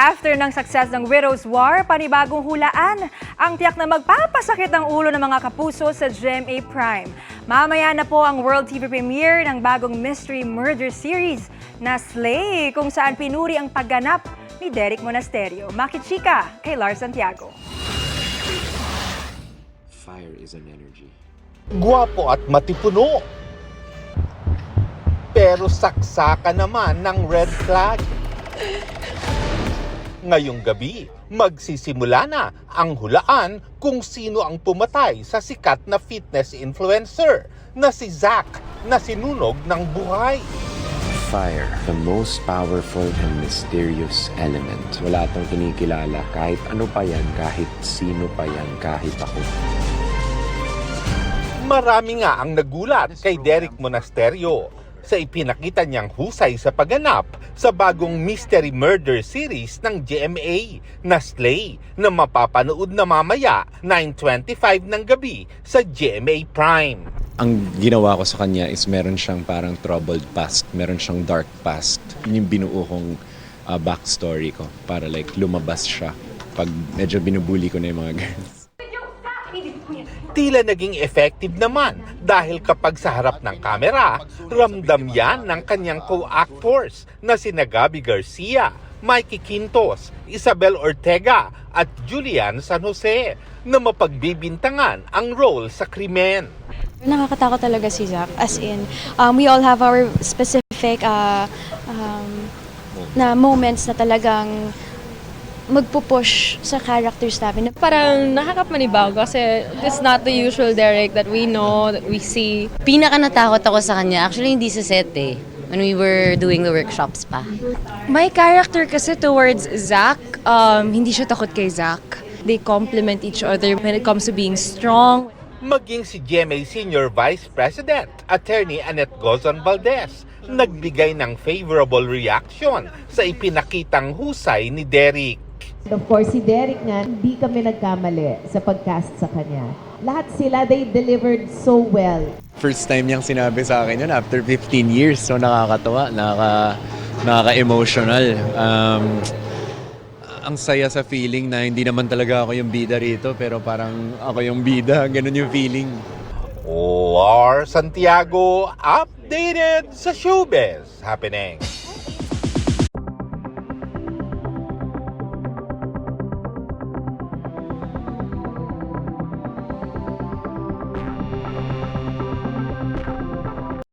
After ng success ng Widow's War, panibagong hulaan ang tiyak na magpapasakit ng ulo ng mga kapuso sa GMA Prime. Mamaya na po ang World TV premiere ng bagong mystery murder series na Slay, kung saan pinuri ang pagganap ni Derek Monasterio. Makichika kay Lars Santiago. Fire is an energy. Guwapo at matipuno. Pero saksakan naman ng red flag. Ngayong gabi, magsisimula na ang hulaan kung sino ang pumatay sa sikat na fitness influencer na si Zack na sinunog ng buhay. Fire, the most powerful and mysterious element. Wala itong kinikilala. Kahit ano pa yan, kahit sino pa yan, kahit ako. Marami nga ang nagulat kay Derek Monasterio sa ipinakita niyang husay sa pagganap sa bagong mystery murder series ng GMA na Slay na mapapanood na mamaya 9:25 ng gabi sa GMA Prime. Ang ginawa ko sa kanya is meron siyang parang troubled past, meron siyang dark past. Yun yung binuo kong backstory ko para like lumabas siya pag medyo binubuli ko na yung mga girls. Tila naging effective naman dahil kapag sa harap ng kamera, ramdam yan ng kanyang co-actors na sina Gabby Garcia, Mikey Quintos, Isabel Ortega at Julian San Jose na mapagbibintangan ang role sa krimen. Nakakatakot talaga si Zack. As in, we all have our specific na moments na talagang magpupush sa characters namin. Parang nakakapanibago kasi it's not the usual Derek that we know, that we see. Pinaka natakot ako sa kanya, actually hindi sa set eh. When we were doing the workshops pa. My character kasi towards Zack, hindi siya takot kay Zack. They complement each other when it comes to being strong. Maging si GMA Senior Vice President, Attorney Annette Gozon Valdez, nagbigay ng favorable reaction sa ipinakitang husay ni Derek. Of course, si Derek nga, hindi kami nagkamali sa pagcast sa kanya. Lahat sila, they delivered so well. First time niyang sinabi sa akin yun after 15 years. So nakakatawa, nakaka-emotional. Ang saya sa feeling na hindi naman talaga ako yung bida rito, pero parang ako yung bida. Ganun yung feeling. Lars Santiago, updated sa showbiz happening.